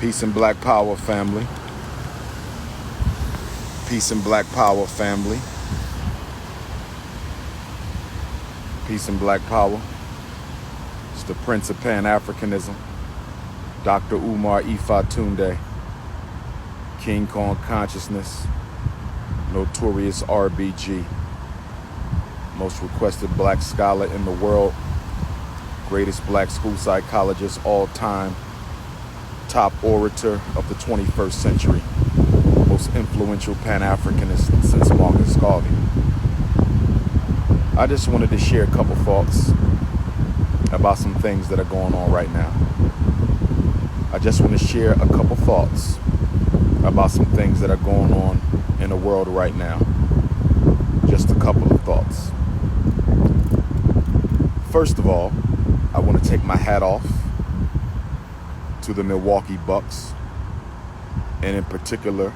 Peace and Black Power, family. Peace and Black Power, family. Peace and Black Power. It's the Prince of Pan-Africanism, Dr. Umar Ifatunde, Kingkongconsciousness, Notorious RBG, most requested black scholar in the world, greatest black school psychologist all time, top orator of the 21st century, most influential Pan-Africanist since Marcus Garvey. I just wanted to share a couple thoughts about some things that are going on right now. I just want to share a couple thoughts about some things that are going on in the world right now. Just a couple of thoughts. First of all, I want to take my hat off to the Milwaukee Bucks, and in particular,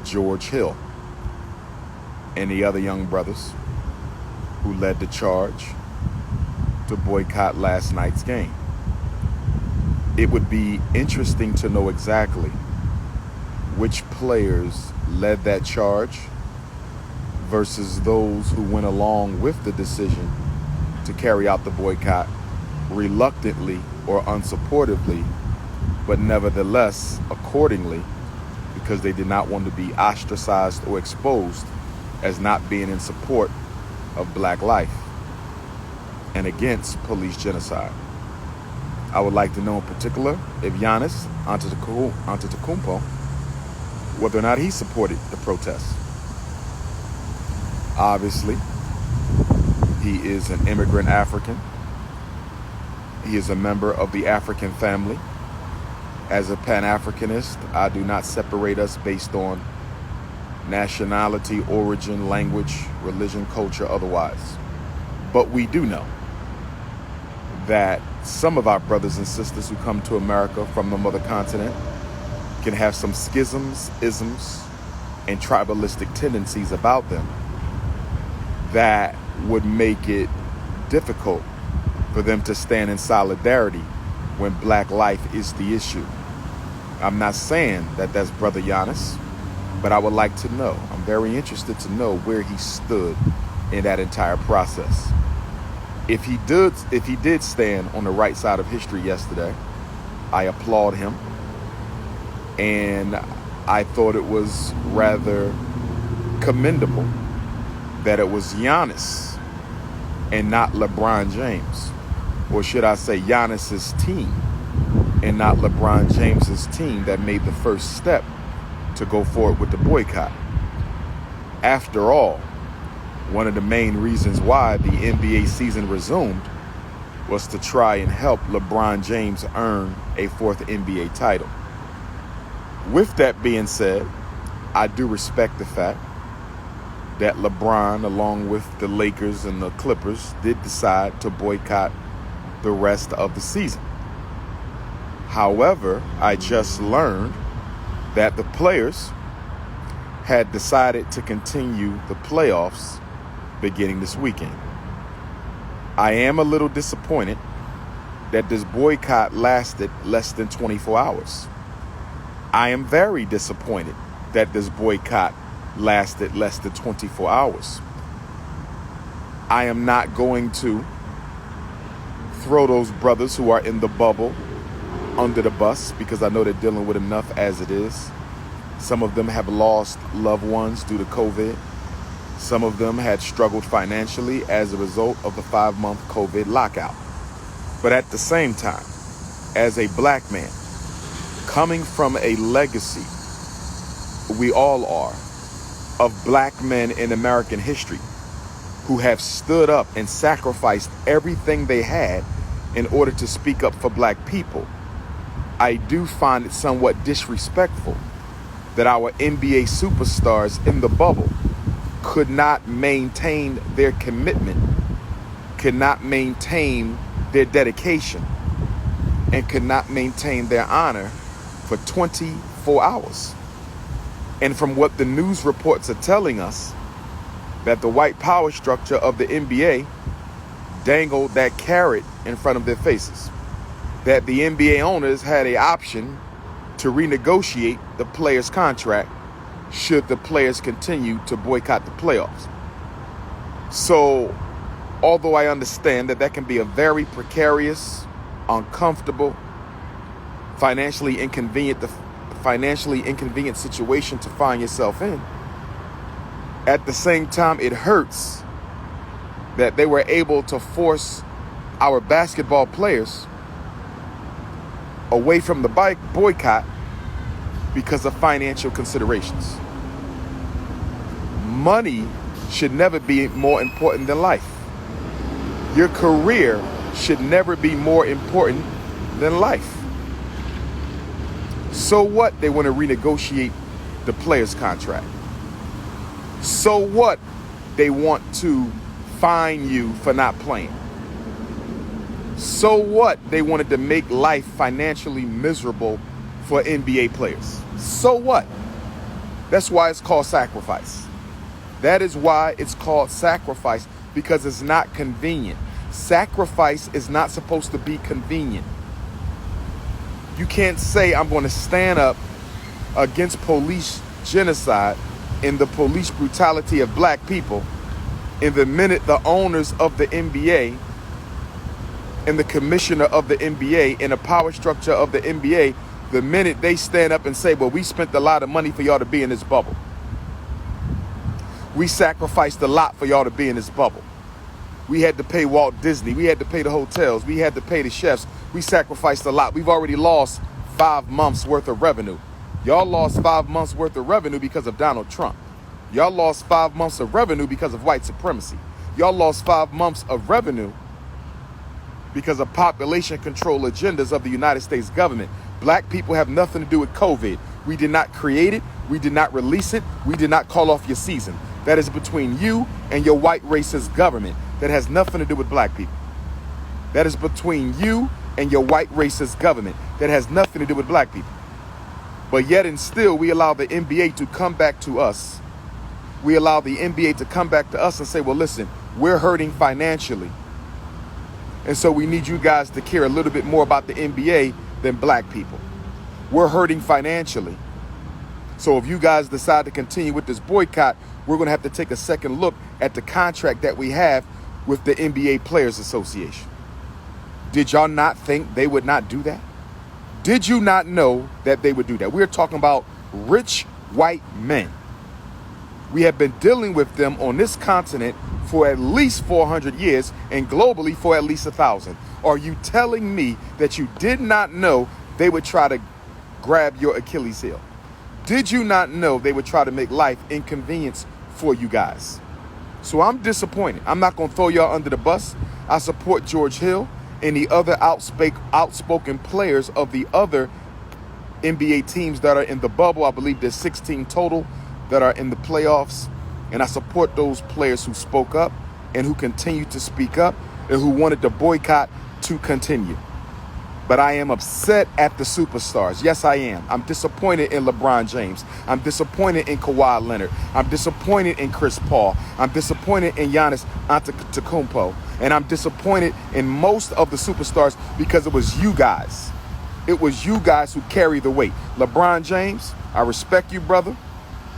George Hill and the other young brothers who led the charge to boycott last night's game. It would be interesting to know exactly which players led that charge versus those who went along with the decision to carry out the boycott reluctantly or unsupportively, but nevertheless accordingly, because they did not want to be ostracized or exposed as not being in support of black life and against police genocide. I would like to know in particular if Giannis Antetokounmpo, whether or not he supported the protests. Obviously, he is an immigrant African. He is a member of the African family. As a Pan-Africanist, I do not separate us based on nationality, origin, language, religion, culture, otherwise. But we do know that some of our brothers and sisters who come to America from the mother continent can have some schisms, isms, and tribalistic tendencies about them that would make it difficult for them to stand in solidarity when black life is the issue. I'm not saying that that's Brother Giannis, but I would like to know. I'm very interested to know where he stood in that entire process. If he did stand on the right side of history yesterday, I applaud him. And I thought it was rather commendable that it was Giannis and not LeBron James. Or should I say Giannis's team and not LeBron James's team that made the first step to go forward with the boycott. After all, one of the main reasons why the NBA season resumed was to try and help LeBron James earn a fourth NBA title. With that being said, I do respect the fact that LeBron, along with the Lakers and the Clippers, did decide to boycott the rest of the season. However, I just learned that the players had decided to continue the playoffs beginning this weekend. I am a little disappointed that this boycott lasted less than 24 hours. I am very disappointed that this boycott lasted less than 24 hours. I am not going to throw those brothers who are in the bubble under the bus because I know they're dealing with enough as it is. Some of them have lost loved ones due to COVID. Some of them had struggled financially as a result of the 5-month COVID lockout. But at the same time, as a black man, coming from a legacy, we all are, of black men in American history who have stood up and sacrificed everything they had in order to speak up for black people, I do find it somewhat disrespectful that our NBA superstars in the bubble could not maintain their commitment, could not maintain their dedication, and could not maintain their honor for 24 hours. And from what the news reports are telling us, that the white power structure of the NBA dangled that carrot in front of their faces. That the NBA owners had an option to renegotiate the player's contract should the players continue to boycott the playoffs. So, although I understand that that can be a very precarious, uncomfortable, financially inconvenient situation to find yourself in, at the same time, it hurts that they were able to force our basketball players away from the boycott because of financial considerations. Money should never be more important than life. Your career should never be more important than life. So what? They want to renegotiate the player's contract. So what? They want to fine you for not playing. So what? They wanted to make life financially miserable for NBA players. So what? That's why it's called sacrifice. That is why it's called sacrifice, because it's not convenient. Sacrifice is not supposed to be convenient. You can't say I'm going to stand up against police genocide and the police brutality of black people, and the minute the owners of the NBA and the commissioner of the NBA and the power structure of the NBA, the minute they stand up and say, well, we spent a lot of money for y'all to be in this bubble. We sacrificed a lot for y'all to be in this bubble. We had to pay Walt Disney. We had to pay the hotels. We had to pay the chefs. We sacrificed a lot. We've already lost 5 months worth of revenue. Y'all lost 5 months worth of revenue because of Donald Trump. Y'all lost 5 months of revenue because of white supremacy. Y'all lost 5 months of revenue because of population control agendas of the United States government. Black people have nothing to do with COVID. We did not create it. We did not release it. We did not call off your season. That is between you and your white racist government. That has nothing to do with black people. That is between you and your white racist government. That has nothing to do with black people. But yet and still, we allow the NBA to come back to us. We allow the NBA to come back to us and say, well, listen, we're hurting financially. And so we need you guys to care a little bit more about the NBA than black people. We're hurting financially. So if you guys decide to continue with this boycott, we're going to have to take a second look at the contract that we have with the NBA Players Association. Did y'all not think they would not do that? Did you not know that they would do that? We're talking about rich white men. We have been dealing with them on this continent for at least 400 years and globally for at least 1,000. Are you telling me that you did not know they would try to grab your Achilles heel? Did you not know they would try to make life inconvenience for you guys? So I'm disappointed. I'm not going to throw y'all under the bus. I support George Hill and the other outspoken players of the other NBA teams that are in the bubble. I believe there's 16 total that are in the playoffs. And I support those players who spoke up and who continue to speak up and who wanted the boycott to continue. But I am upset at the superstars. Yes, I am. I'm disappointed in LeBron James. I'm disappointed in Kawhi Leonard. I'm disappointed in Chris Paul. I'm disappointed in Giannis Antetokounmpo. And I'm disappointed in most of the superstars because it was you guys. It was you guys who carry the weight. LeBron James, I respect you, brother.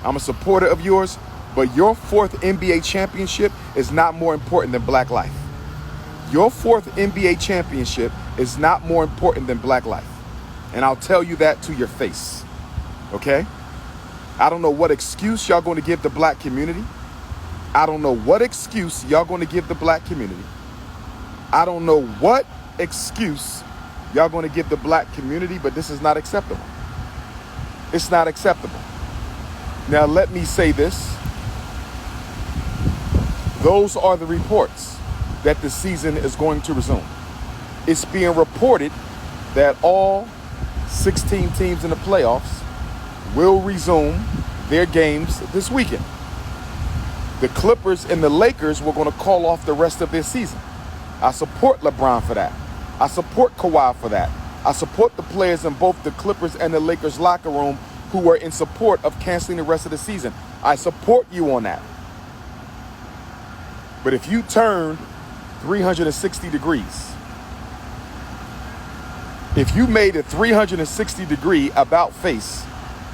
I'm a supporter of yours. But your 4th NBA championship is not more important than black life. Your 4th NBA championship is not more important than black life. And I'll tell you that to your face. Okay? I don't know what excuse y'all going to give the black community. I don't know what excuse y'all going to give the black community. I don't know what excuse y'all going to give the black community, but this is not acceptable. It's not acceptable. Now, let me say this. Those are the reports that the season is going to resume. It's being reported that all 16 teams in the playoffs will resume their games this weekend. The Clippers and the Lakers were going to call off the rest of their season. I support LeBron for that. I support Kawhi for that. I support the players in both the Clippers and the Lakers locker room who were in support of canceling the rest of the season. I support you on that. But if you turn 360 degrees If you made a 360-degree about face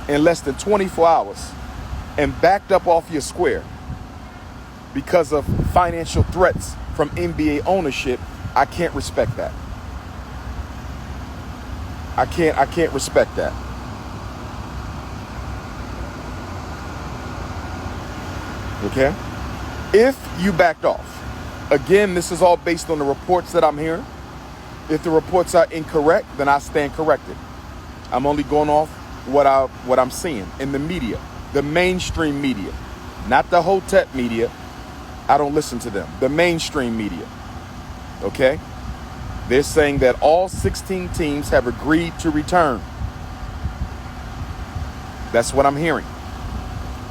in less than 24 hours and backed up off your square because of financial threats from NBA ownership, I can't respect that. I can't respect that. Okay? If you backed off, again, this is all based on the reports that I'm hearing. If the reports are incorrect, then I stand corrected. I'm only going off what I'm seeing in the media, the mainstream media, not the Hotep media. I don't listen to them. The mainstream media. Okay? They're saying that all 16 teams have agreed to return. That's what I'm hearing.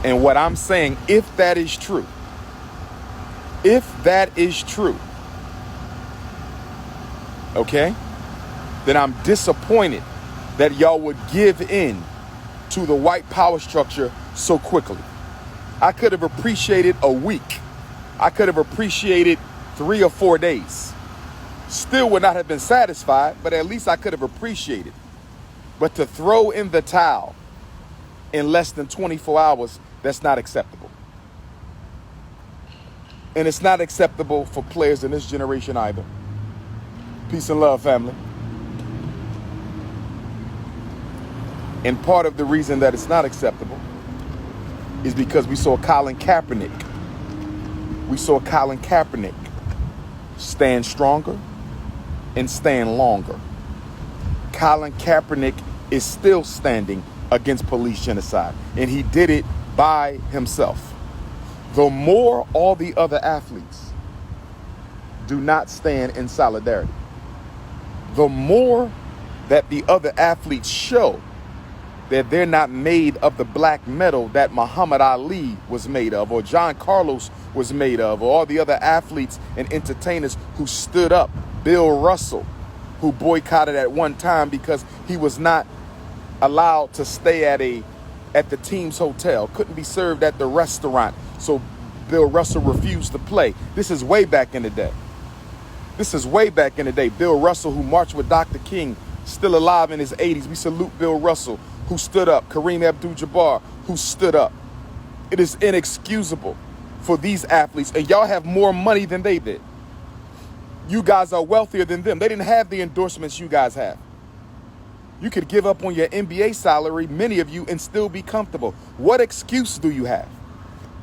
And what I'm saying, if that is true, okay, then I'm disappointed that y'all would give in to the white power structure so quickly. I could have appreciated a week. I could have appreciated 3 or 4 days. Still would not have been satisfied, but at least I could have appreciated. But to throw in the towel in less than 24 hours, that's not acceptable. And it's not acceptable for players in this generation either. Peace and love, family. And part of the reason that it's not acceptable is because we saw Colin Kaepernick. Stand stronger and stand longer. Colin Kaepernick is still standing against police genocide, and he did it by himself. The more all the other athletes do not stand in solidarity, the more that the other athletes show that they're not made of the black metal that Muhammad Ali was made of, or John Carlos was made of, or all the other athletes and entertainers who stood up. Bill Russell, who boycotted at one time because he was not allowed to stay at the team's hotel, couldn't be served at the restaurant, so Bill Russell refused to play. This is way back in the day. Bill Russell, who marched with Dr. King, still alive in his 80s. We salute Bill Russell, who stood up. Kareem Abdul-Jabbar, who stood up. It is inexcusable for these athletes, and y'all have more money than they did. You guys are wealthier than them. They didn't have the endorsements you guys have. You could give up on your NBA salary, many of you, and still be comfortable. What excuse do you have?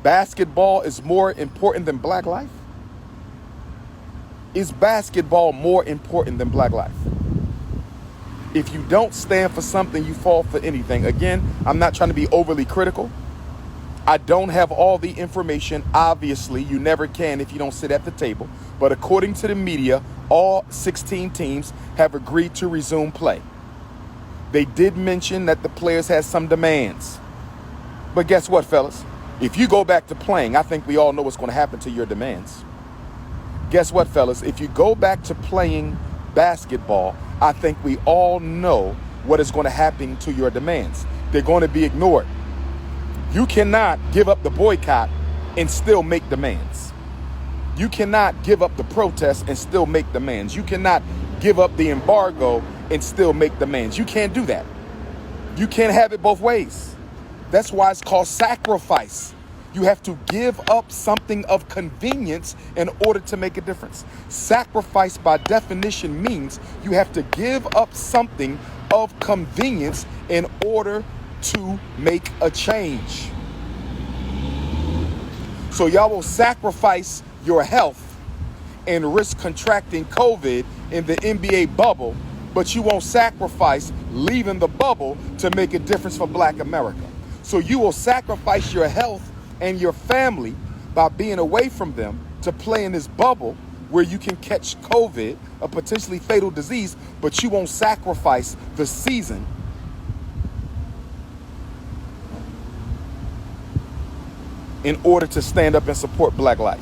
Basketball is more important than black life? Is basketball more important than black life? If you don't stand for something, you fall for anything. Again, I'm not trying to be overly critical. I don't have all the information. Obviously, you never can if you don't sit at the table. But according to the media, all 16 teams have agreed to resume play. They did mention that the players had some demands. But guess what, fellas? If you go back to playing, I think we all know what's going to happen to your demands. Guess what, fellas? If you go back to playing basketball, I think we all know what is going to happen to your demands. They're going to be ignored. You cannot give up the boycott and still make demands. You cannot give up the protest and still make demands. You cannot give up the embargo and still make demands. You can't do that. You can't have it both ways. That's why it's called sacrifice. You have to give up something of convenience in order to make a difference. Sacrifice, by definition, means you have to give up something of convenience in order to make a change. So y'all will sacrifice your health and risk contracting COVID in the NBA bubble, but you won't sacrifice leaving the bubble to make a difference for Black America. So you will sacrifice your health and your family by being away from them to play in this bubble where you can catch COVID, a potentially fatal disease, but you won't sacrifice the season in order to stand up and support Black life.